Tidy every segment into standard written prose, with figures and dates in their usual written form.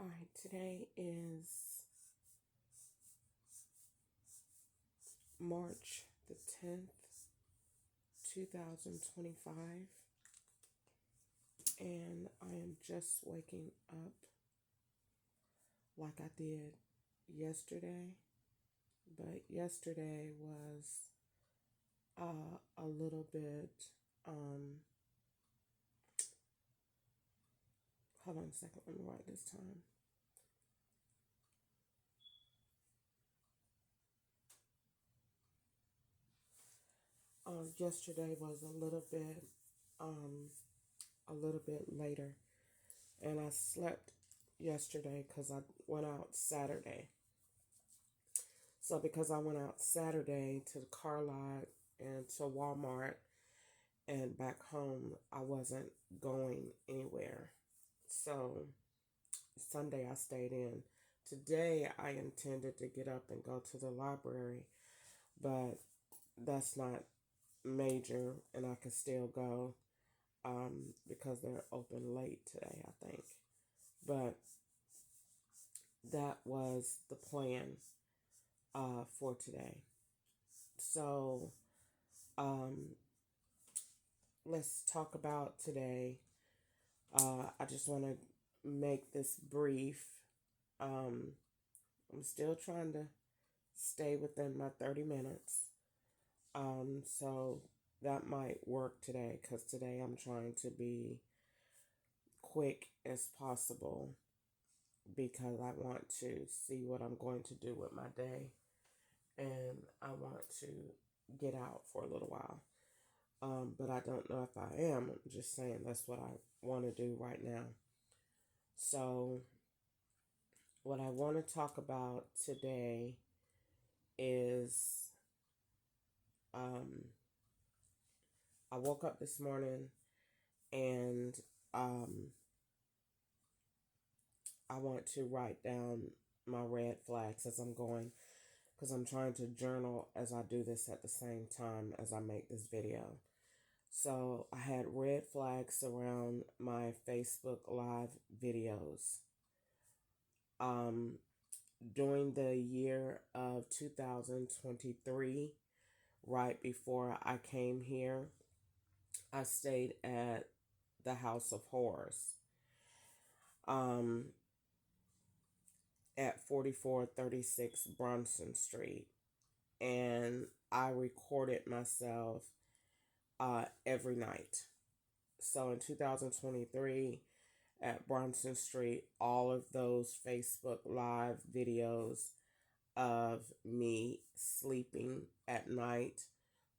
All right, today is March the 10th, 2025, and I am just waking up like I did yesterday. But yesterday was a little bit, hold on a second, let me write this time. Yesterday was a little bit later, and I slept yesterday because I went out Saturday. So because I went out Saturday to the car lot and to Walmart and back home, I wasn't going anywhere. So Sunday I stayed in. Today I intended to get up and go to the library, but that's not major and I can still go because they're open late today, I think. But that was the plan for today. So um, let's talk about today. I just want to make this brief. Um, I'm still trying to stay within my 30 minutes. So that might work today because today I'm trying to be quick as possible because I want to see what I'm going to do with my day and I want to get out for a little while. But I don't know if I am. I'm just saying that's what I want to do right now. So, what I want to talk about today is um, I woke up this morning and um, I want to write down my red flags as I'm going because I'm trying to journal as I do this at the same time as I make this video. So I had red flags around my Facebook Live videos. During the year of 2023, right before I came here, I stayed at the House of Horrors um, at 4436 Bronson Street. And I recorded myself every night. So in 2023, at Bronson Street, all of those Facebook Live videos of me sleeping at night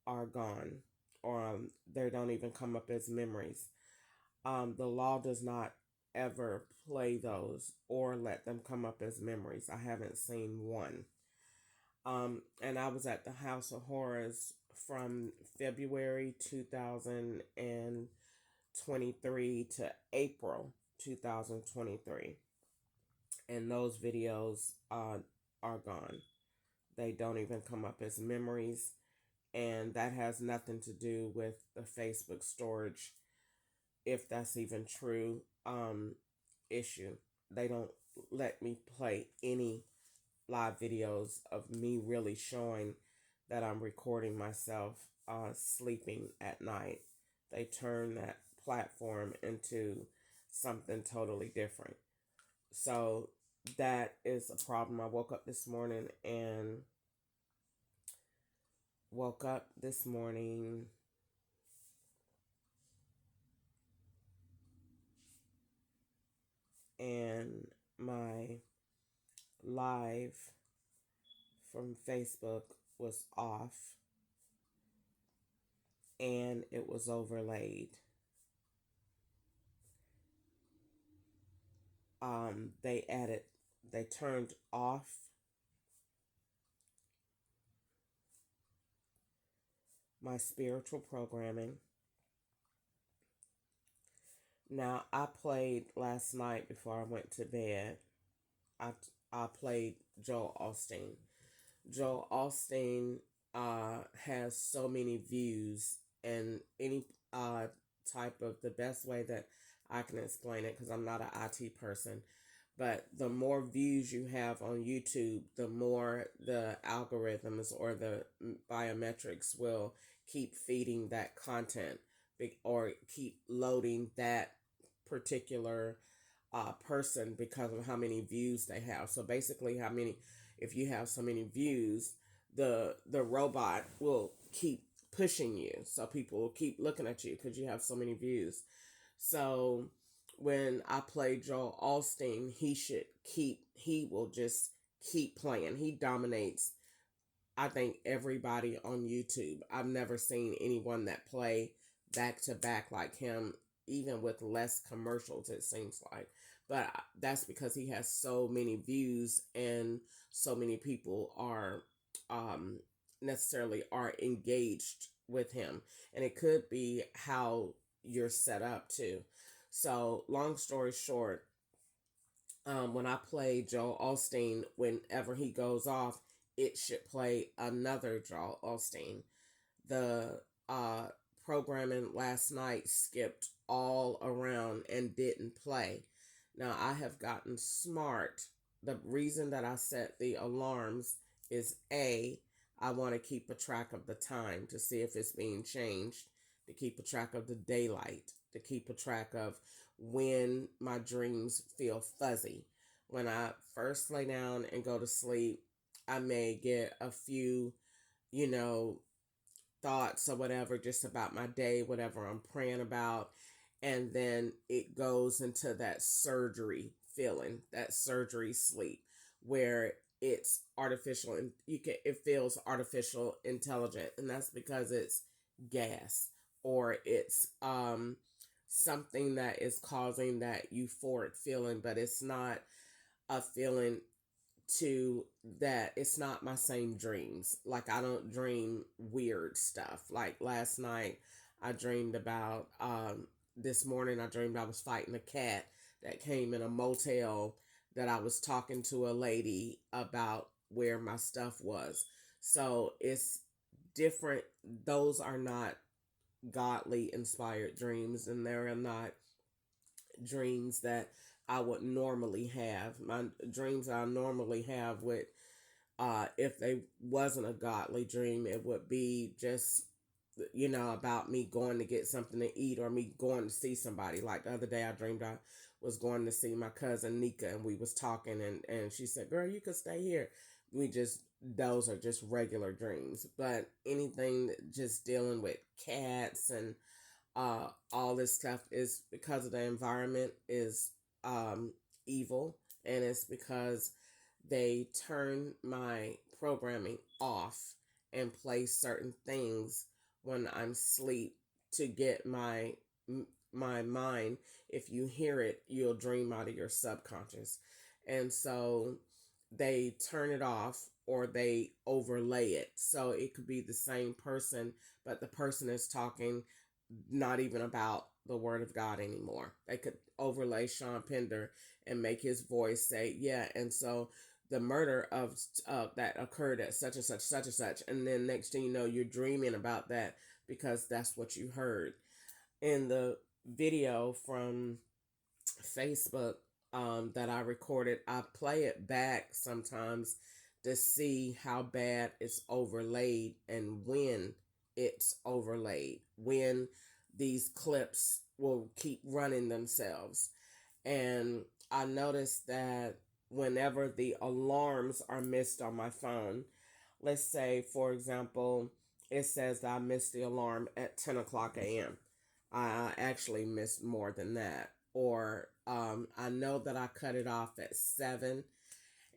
are gone, or they don't even come up as memories. The law does not ever play those or let them come up as memories. I haven't seen one. And I was at the House of Horrors from February 2023 to April 2023. And those videos are gone. They don't even come up as memories. And that has nothing to do with the Facebook storage, if that's even true, issue. They don't let me play any live videos of me really showing that I'm recording myself sleeping at night. They turn that platform into something totally different. So that is a problem. I woke up this morning and my live from Facebook was off and it was overlaid. They turned off my spiritual programming. Now, I played last night before I went to bed. I, I played Joel Osteen. Joel Osteen has so many views, and any type of the best way that I can explain it, because I'm not an IT person, But the more views you have on YouTube, the more the algorithms or the biometrics will keep feeding that content, or keep loading that particular person because of how many views they have. So basically, if you have so many views, the robot will keep pushing you. So people will keep looking at you because you have so many views. So when I play Joel Osteen, he will just keep playing. He dominates, I think, everybody on YouTube. I've never seen anyone that play back to back like him, even with less commercials, it seems like. But that's because he has so many views and so many people are um, necessarily are engaged with him. And it could be how you're set up too. So, long story short, when I play Joel Osteen, whenever he goes off, it should play another Joel Osteen. The programming last night skipped all around and didn't play. Now, I have gotten smart. The reason that I set the alarms is A, I want to keep a track of the time to see if it's being changed, to keep a track of the daylight, to keep a track of when my dreams feel fuzzy. When I first lay down and go to sleep, I may get a few, you know, thoughts or whatever just about my day, whatever I'm praying about. And then it goes into that surgery feeling, that surgery sleep, where it's artificial and it feels artificial intelligent. And that's because it's gas, or it's something that is causing that euphoric feeling, but it's not a feeling to that it's not my same dreams. Like, I don't dream weird stuff. Like last night I dreamed about this morning I dreamed I was fighting a cat that came in a motel, that I was talking to a lady about where my stuff was. So it's different. Those are not godly inspired dreams, and they're not dreams that I would normally have. My dreams I normally have would, if they wasn't a godly dream, it would be just, about me going to get something to eat, or me going to see somebody. Like the other day, I dreamed I was going to see my cousin Nika, and we was talking, and she said, "Girl, you could stay here." Those are just regular dreams. But anything just dealing with cats and all this stuff is because of the environment is evil, and it's because they turn my programming off and play certain things when I'm asleep to get my mind. If you hear it, you'll dream out of your subconscious, and so they turn it off or they overlay it. So it could be the same person, but the person is talking not even about the word of God anymore. They could overlay Sean Pender and make his voice say, yeah. And so the murder of that occurred at such and such, such and such. And then next thing you know, you're dreaming about that because that's what you heard. In the video from Facebook that I recorded, I play it back sometimes to see how bad it's overlaid and when it's overlaid, when these clips will keep running themselves. And I noticed that whenever the alarms are missed on my phone, let's say, for example, it says that I missed the alarm at 10 o'clock a.m. I actually missed more than that. Or I know that I cut it off at 7.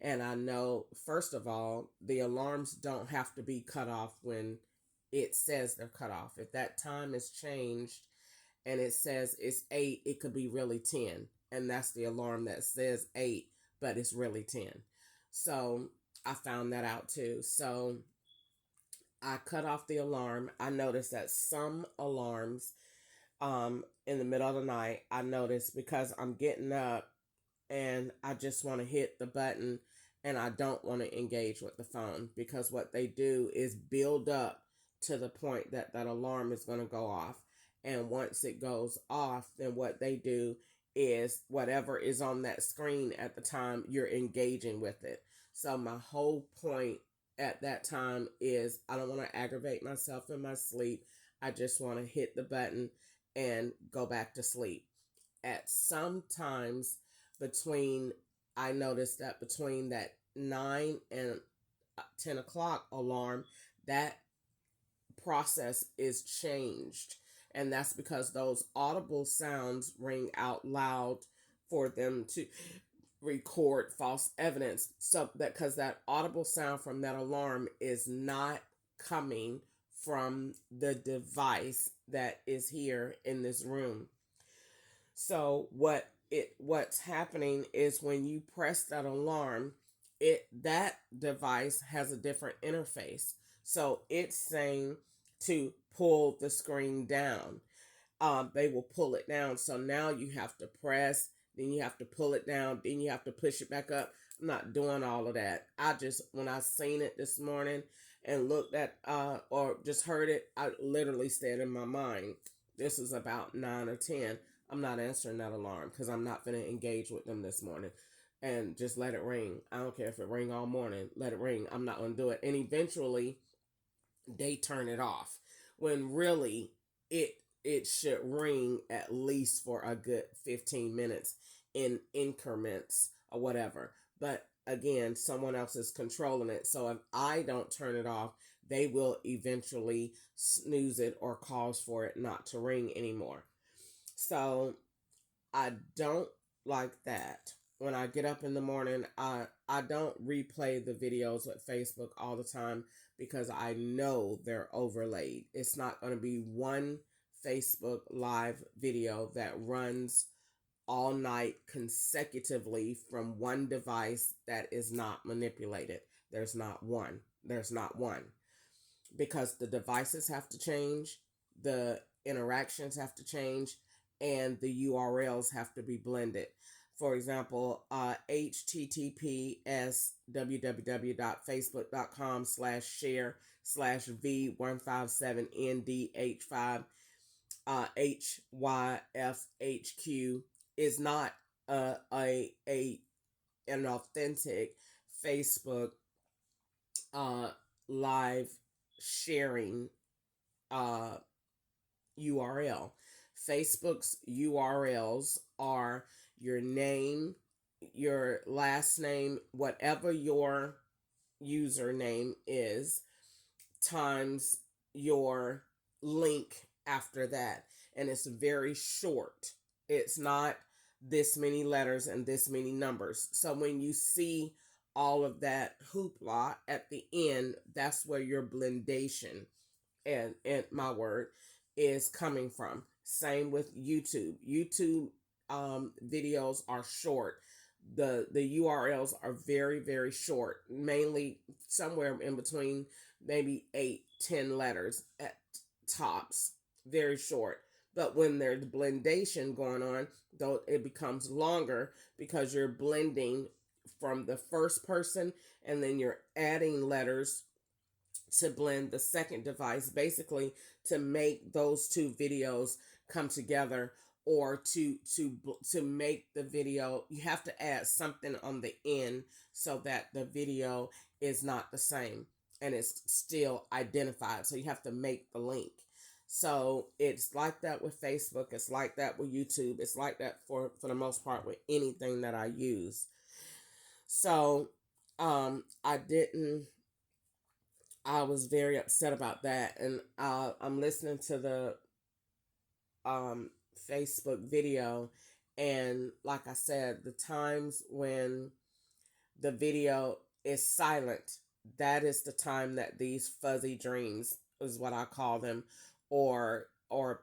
And I know, first of all, the alarms don't have to be cut off when it says they're cut off. If that time is changed and it says it's 8, it could be really 10. And that's the alarm that says 8, but it's really 10. So I found that out too. So I cut off the alarm. I noticed that some alarms in the middle of the night, I noticed because I'm getting up and I just want to hit the button and I don't want to engage with the phone, because what they do is build up to the point that that alarm is going to go off. And once it goes off, then what they do is whatever is on that screen at the time you're engaging with it. So my whole point at that time is I don't want to aggravate myself in my sleep. I just want to hit the button and go back to sleep. At some times between, I noticed that between that 9 and 10 o'clock alarm, that process is changed. And that's because those audible sounds ring out loud for them to record false evidence. So that, because that audible sound from that alarm is not coming from the device that is here in this room. So what's happening is when you press that alarm, that device has a different interface. So it's saying to pull the screen down. They will pull it down. So now you have to press, then you have to pull it down, then you have to push it back up. I'm not doing all of that. When I seen it this morning and looked at or just heard it, I literally said in my mind, this is about 9 or 10. I'm not answering that alarm because I'm not going to engage with them this morning. And just let it ring. I don't care if it ring all morning. Let it ring. I'm not going to do it. And eventually, they turn it off. When really, it should ring at least for a good 15 minutes in increments or whatever. But again, someone else is controlling it. So if I don't turn it off, they will eventually snooze it or cause for it not to ring anymore. So I don't like that. When I get up in the morning, I don't replay the videos with Facebook all the time because I know they're overlaid. It's not going to be one Facebook live video that runs all night consecutively from one device that is not manipulated. There's not one. There's not one. Because the devices have to change, the interactions have to change, and the URLs have to be blended. For example, https www.facebook.com/share/v157ndh5 HYFHQ is not an authentic Facebook live sharing URL. Facebook's URLs are your name, your last name, whatever your username is, times your link after that. And it's very short. It's not this many letters and this many numbers. So when you see all of that hoopla at the end, that's where your blendation and my word is coming from. Same with YouTube. YouTube videos are short. The URLs are very, very short, mainly somewhere in between maybe 8-10 letters at tops, very short. But when there's blendation going on, though, it becomes longer because you're blending from the first person and then you're adding letters to blend the second device, basically to make those two videos come together, or to make the video, you have to add something on the end so that the video is not the same and it's still identified. So you have to make the link. So it's like that with Facebook. It's like that with YouTube. It's like that for the most part with anything that I use. So I was very upset about that. And I'm listening to the Facebook video. And like I said, the times when the video is silent, that is the time that these fuzzy dreams is what I call them, or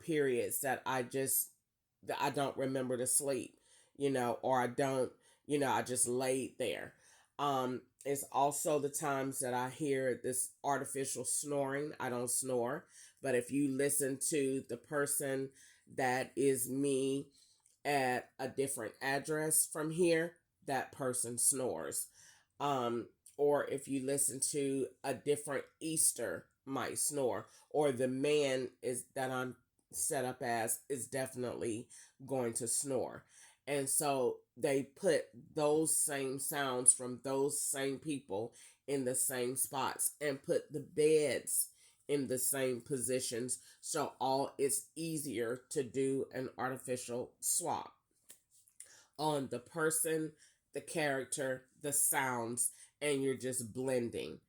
periods that I don't remember to sleep, or I don't, I just laid there. It's also the times that I hear this artificial snoring. I don't snore, but if you listen to the person that is me at a different address from here, that person snores. Or if you listen to a different Easter, might snore. Or the man is that I'm set up as is definitely going to snore. And so they put those same sounds from those same people in the same spots and put the beds in the same positions, so all it's easier to do an artificial swap on the person, the character, the sounds, and you're just blending.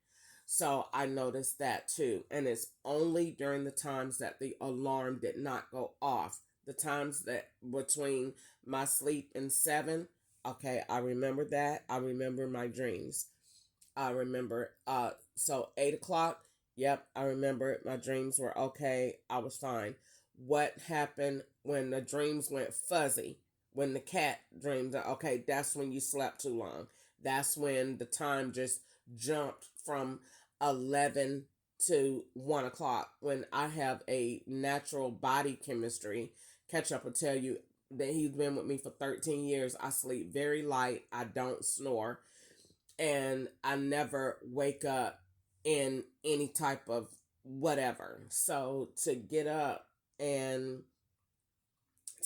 So I noticed that too. And it's only during the times that the alarm did not go off, the times that between my sleep and 7. Okay, I remember that. I remember my dreams. I remember, so 8 o'clock, yep, I remember my dreams were okay. I was fine. What happened when the dreams went fuzzy? When the cat dreamed, okay, that's when you slept too long. That's when the time just jumped from 11 to 1 o'clock. When I have a natural body chemistry, Ketchup will tell you that he's been with me for 13 years. I sleep very light, I don't snore, and I never wake up in any type of whatever. So to get up and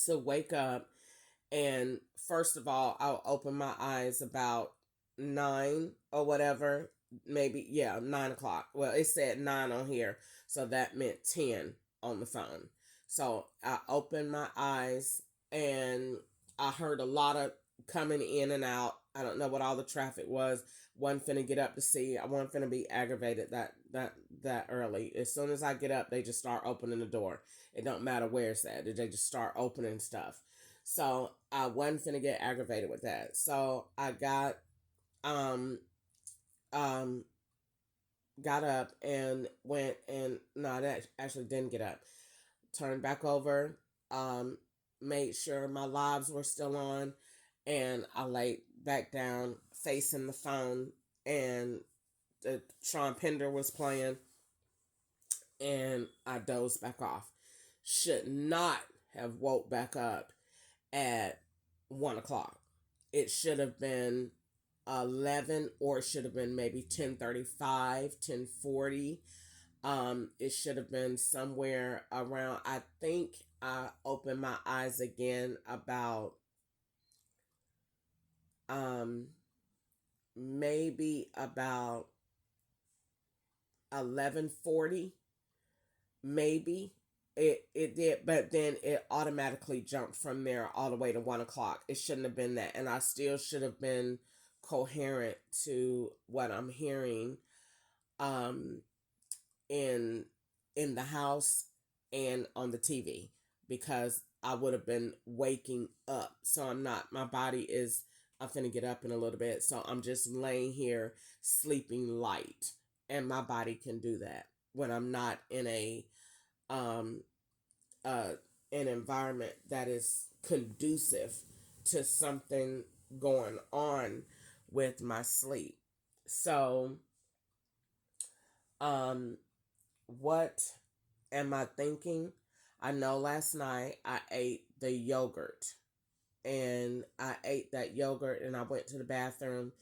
to wake up, and first of all, I'll open my eyes about 9 or whatever, maybe, yeah, 9 o'clock. Well, it said 9 on here, so that meant 10 on the phone. So I opened my eyes and I heard a lot of coming in and out. I don't know what all the traffic was. One finna get up to see. I wasn't finna be aggravated that early. As soon as I get up, they just start opening the door. It don't matter where it's at. They just start opening stuff. So I wasn't finna get aggravated with that. So I um um got up and went, and no, that actually didn't get up. Turned back over, um, made sure my lives were still on, and I laid back down facing the phone, and the Sean Pender was playing, and I dozed back off. Should not have woke back up at 1 o'clock. It should have been 11, or it should have been maybe 10:35, 10:40. It should have been somewhere around, I think I opened my eyes again about um maybe about 11:40, maybe. It did, but then it automatically jumped from there all the way to 1 o'clock. It shouldn't have been that, and I still should have been coherent to what I'm hearing um in in the house and on the TV, because I would have been waking up. So I'm not, my body is, I'm gonna get up in a little bit. So I'm just laying here sleeping light. And my body can do that when I'm not in a um uh an environment that is conducive to something going on with my sleep. So um what am I thinking? I know last night I ate the yogurt, and I ate that yogurt and I went to the bathroom,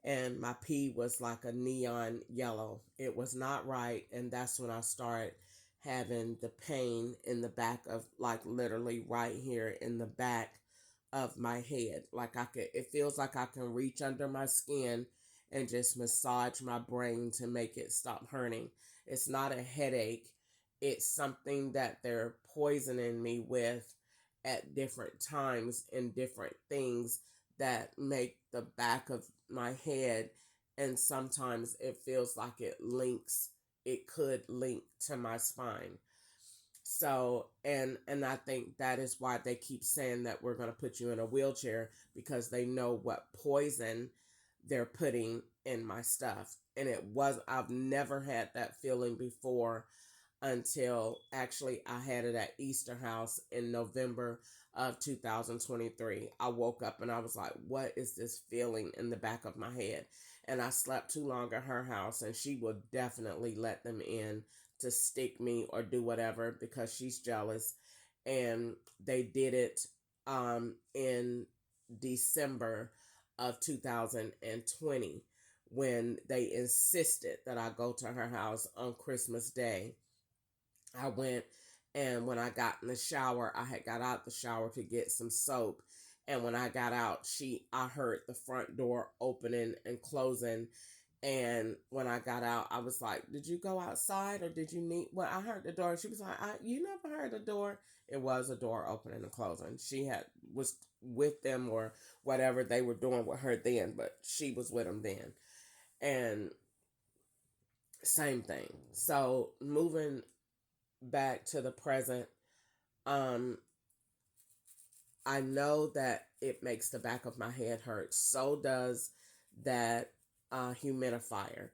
and my pee was like a neon yellow. It was not right, and that's when I started having the pain in the back of, like, literally right here in the back of my head. Like, it feels like I can reach under my skin and just massage my brain to make it stop hurting. It's not a headache. It's something that they're poisoning me with at different times and different things that make the back of my head, and sometimes it feels like it could link to my spine. So, and I think that is why they keep saying that we're going to put you in a wheelchair, because they know what poison they're putting in my stuff. And I've never had that feeling before, until actually I had it at Easter House in November of 2023. I woke up and I was like, what is this feeling in the back of my head? And I slept too long at her house, and she will definitely let them in to stick me or do whatever, because she's jealous. And they did it in December of 2020, when they insisted that I go to her house on Christmas Day. I went, and when I got in the shower, I had got out the shower to get some soap, And when I got out, I heard the front door opening and closing. And when I got out, I was like, "Did you go outside or did you need?" Well, I heard the door. She was like, "You never heard the door." It was a door opening and closing. She was with them or whatever they were doing with her then, but she was with them then. And same thing. So moving back to the present, um, I know that it makes the back of my head hurt. So does that humidifier.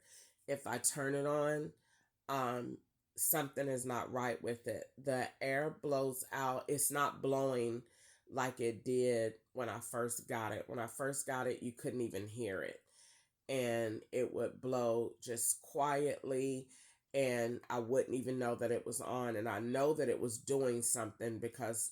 If I turn it on, um, something is not right with it. The air blows out. It's not blowing like it did when I first got it. When I first got it, you couldn't even hear it. And it would blow just quietly, and I wouldn't even know that it was on. And I know that it was doing something because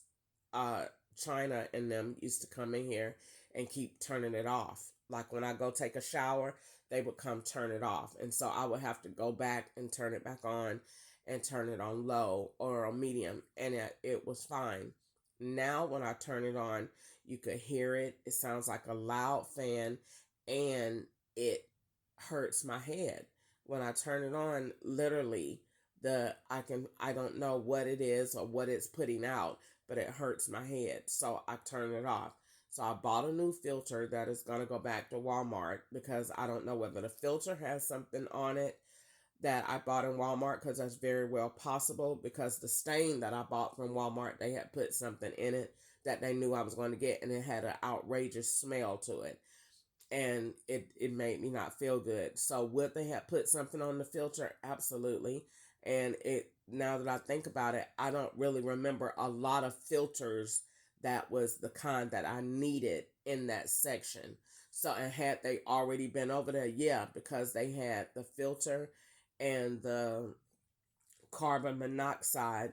uh, China and them used to come in here and keep turning it off. Like when I go take a shower, they would come turn it off. And so I would have to go back and turn it back on and turn it on low or on medium. And it was fine. Now, when I turn it on, you could hear it. It sounds like a loud fan, and it hurts my head. When I turn it on, literally, I don't know what it is or what it's putting out, but it hurts my head. So I turn it off. So I bought a new filter that is going to go back to Walmart because I don't know whether the filter has something on it that I bought in Walmart, because that's very well possible, because the stain that I bought from Walmart, they had put something in it that they knew I was going to get, and it had an outrageous smell to it. And it made me not feel good. So would they have put something on the filter? Absolutely. And it, now that I think about it, I don't really remember a lot of filters that was the kind that I needed in that section. So, and had they already been over there? Yeah, because they had the filter and the carbon monoxide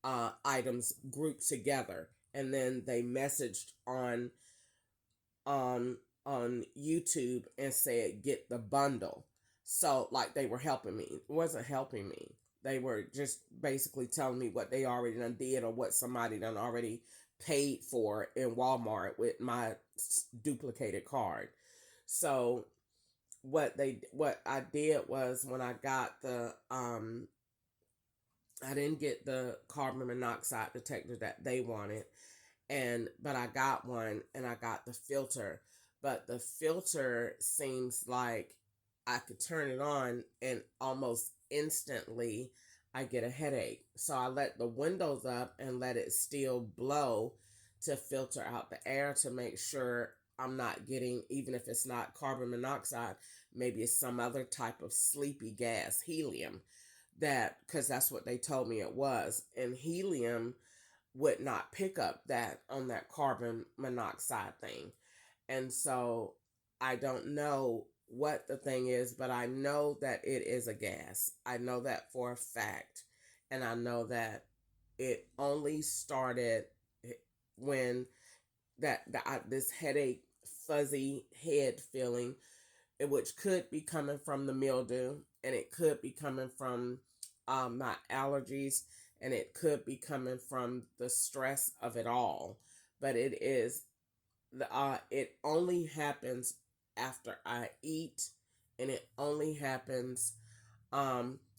items grouped together, and then they messaged on on YouTube and said get the bundle. So like they were helping me. It wasn't helping me. They were just basically telling me what they already done did or what somebody done already paid for in Walmart with my duplicated card. So what I did was, when I got the I didn't get the carbon monoxide detector that they wanted, but I got one, and I got the filter. But the filter seems like I could turn it on and almost instantly I get a headache. So I let the windows up and let it still blow to filter out the air to make sure I'm not getting, even if it's not carbon monoxide, maybe it's some other type of sleepy gas, helium, that, because that's what they told me it was. And helium would not pick up that on that carbon monoxide thing. And so I don't know what the thing is, but I know that it is a gas. I know that for a fact. And I know that it only started when this headache, fuzzy head feeling, which could be coming from the mildew, and it could be coming from my allergies, and it could be coming from the stress of it all. But it only happens after I eat, and it only happens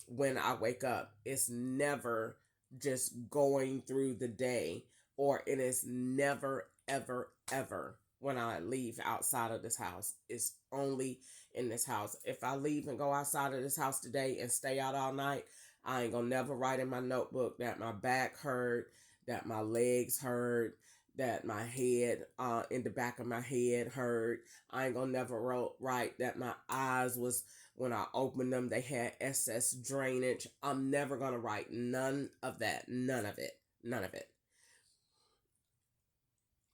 when I wake up. It's never just going through the day, or it is never, ever, ever when I leave outside of this house. It's only in this house. If I leave and go outside of this house today and stay out all night, I ain't gonna never write in my notebook that my back hurt, that my legs hurt, that my head, in the back of my head hurt. I ain't gonna never write that my eyes was, when I opened them, they had excess drainage. I'm never gonna write none of that. None of it. None of it.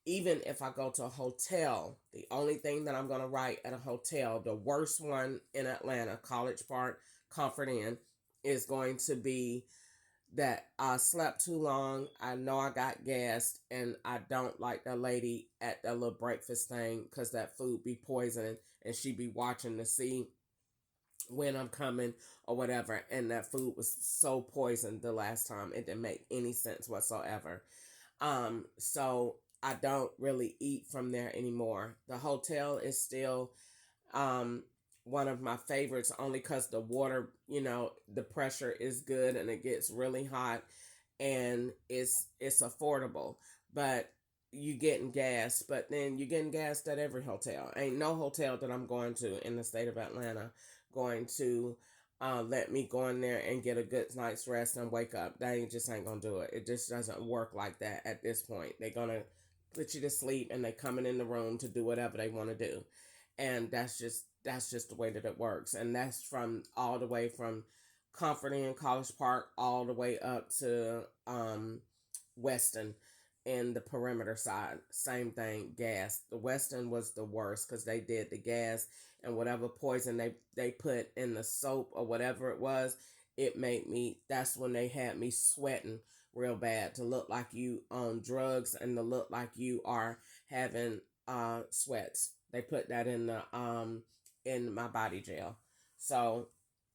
Even if I go to a hotel, the only thing that I'm going to write at a hotel, the worst one in Atlanta, College Park Comfort Inn, is going to be that I slept too long. I know I got gassed, and I don't like that lady at that little breakfast thing, because that food be poisoning, and she be watching to see when I'm coming or whatever. And that food was so poisoned the last time, it didn't make any sense whatsoever. So I don't really eat from there anymore. The hotel is still um, one of my favorites, only because the water, the pressure is good and it gets really hot, and it's affordable. But you getting gas, but then you're getting gas at every hotel. Ain't no hotel that I'm going to in the state of Atlanta going to let me go in there and get a good night's rest and wake up. They just ain't gonna do it. It just doesn't work like that at this point. They're gonna put you to sleep and they coming in the room to do whatever they want to do, and that's just the way that it works. And that's from all the way from Comfort Inn, College Park, all the way up to Weston in the perimeter side. Same thing, gas. The Weston was the worst because they did the gas and whatever poison they put in the soap or whatever it was. It made me. That's when they had me sweating real bad, to look like you on drugs and to look like you are having sweats. They put that in my body gel. So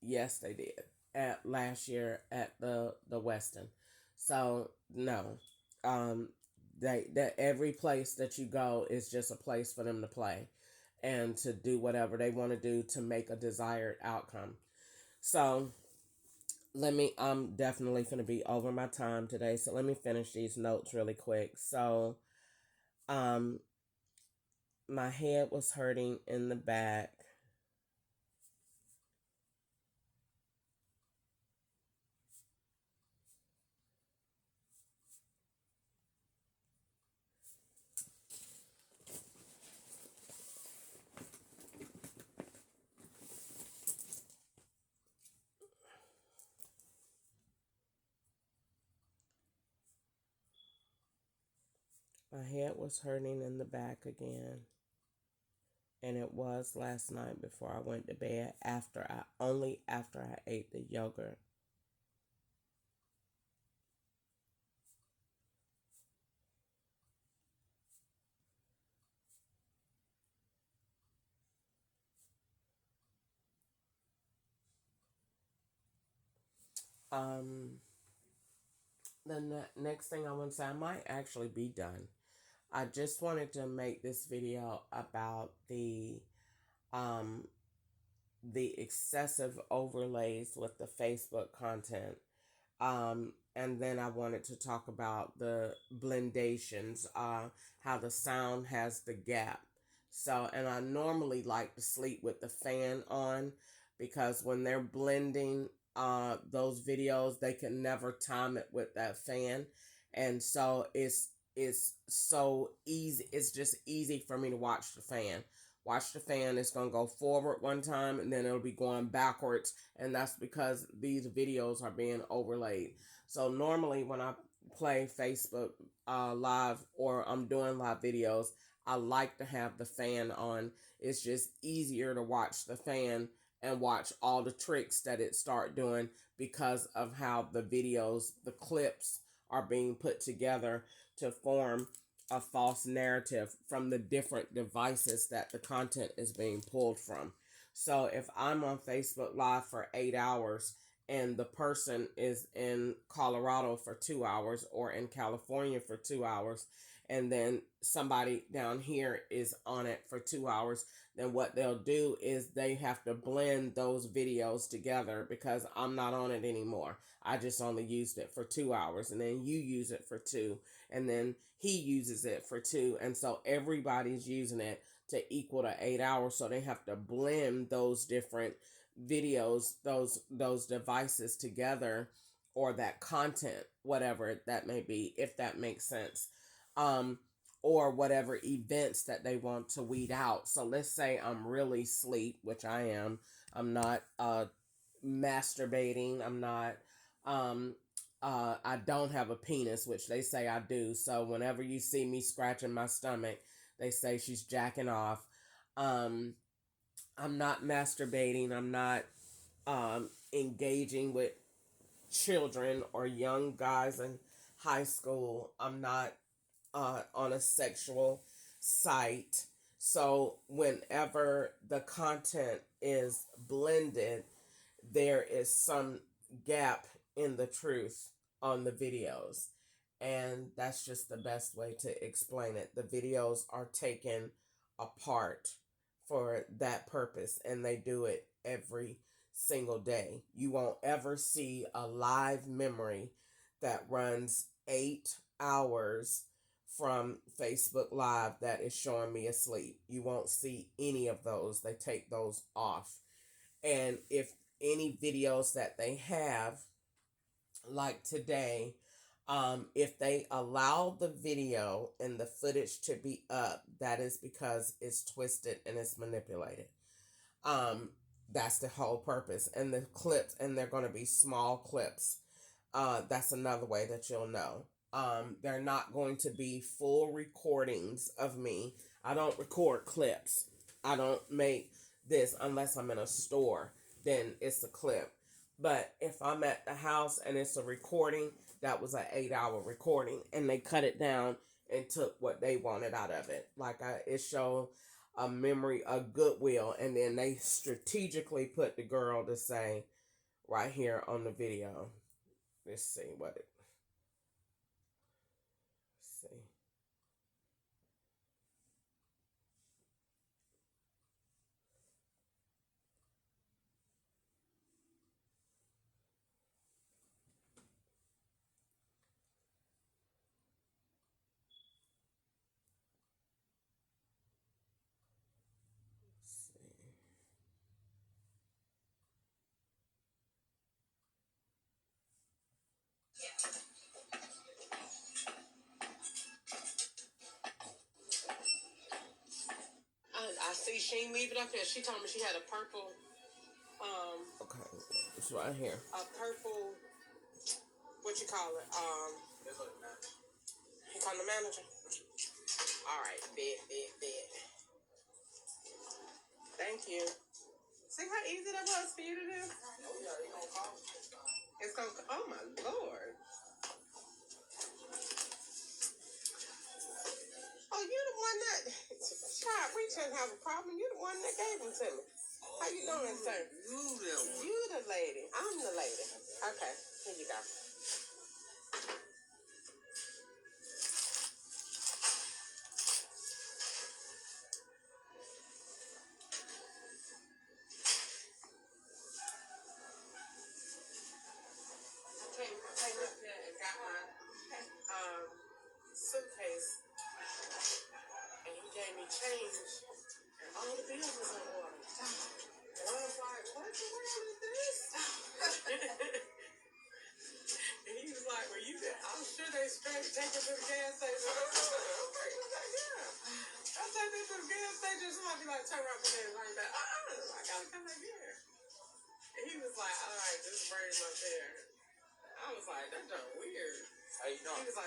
yes, they did at last year at the Weston. So no, um, they that every place that you go is just a place for them to play and to do whatever they want to do to make a desired outcome. So I'm definitely going to be over my time today. So let me finish these notes really quick. So, um, my head was hurting in the back. My head was hurting in the back again. And it was last night before I went to bed after I ate the yogurt. Um, next thing I want to say, I might actually be done. I just wanted to make this video about um the excessive overlays with the Facebook content. And then I wanted to talk about the blendations, how the sound has the gap. So, and I normally like to sleep with the fan on, because when they're blending those videos, they can never time it with that fan. And so it's so easy. It's just easy for me to watch the fan. Watch the fan. It's going to go forward one time and then it'll be going backwards. And that's because these videos are being overlaid. So normally when I play Facebook live, or I'm doing live videos, I like to have the fan on. It's just easier to watch the fan and watch all the tricks that it start doing, because of how the videos, the clips are being put together to form a false narrative from the different devices that the content is being pulled from. So if I'm on Facebook Live for 8 hours and the person is in Colorado for 2 hours, or in California for 2 hours, and then somebody down here is on it for 2 hours, then what they'll do is they have to blend those videos together, because I'm not on it anymore. I just only used it for 2 hours, and then you use it for two, and then he uses it for two, and so everybody's using it to equal to 8 hours. So they have to blend those different videos, those devices together, or that content, whatever that may be, if that makes sense. um or whatever events that they want to weed out. So let's say I'm really sleep, which I am. I'm not masturbating. I'm not I don't have a penis, which they say I do. So whenever you see me scratching my stomach, they say she's jacking off. um I'm not masturbating. I'm not engaging with children or young guys in high school. I'm not on a sexual site. So whenever the content is blended, there is some gap in the truth on the videos. And that's just the best way to explain it. The videos are taken apart for that purpose, and they do it every single day. You won't ever see a live memory that runs 8 hours from Facebook Live that is showing me asleep. You won't see any of those. They take those off. And if any videos that they have, like today, if they allow the video and the footage to be up, that is because it's twisted and it's manipulated. That's the whole purpose. And the clips, and they're going to be small clips. That's another way that you'll know. They're not going to be full recordings of me. I don't record clips. I don't make this unless I'm in a store. Then it's a clip. But if I'm at the house and it's a recording, that was an 8-hour recording, and they cut it down and took what they wanted out of it. Like it showed a memory of Goodwill, and then they strategically put the girl to say right here on the video. Let's see what it. Let's see. I see she ain't leave it up here. She told me she had a purple. Okay, it's right here. A purple. What you call it? He called the manager. All right, bid. Thank you. See how easy that was for you to do? It's gonna. Oh my lord. Oh, you the one that. Child, we shouldn't have a problem. You the one that gave them to me. How you doing, sir? You the lady. I'm the lady. Okay, here you go. Came up here and got my suitcase, and he gave me change, and all the bills was in order. And I was like, what the world is this? And he was like, well, I'm sure they straight take it to the gas station. I was like, yeah. I'll take this to the gas station. Somebody be like, turn around for that like that. I gotta come back here. And he was like, all right, just bring him up there. I was like, that's done weird. How you doing? He was like,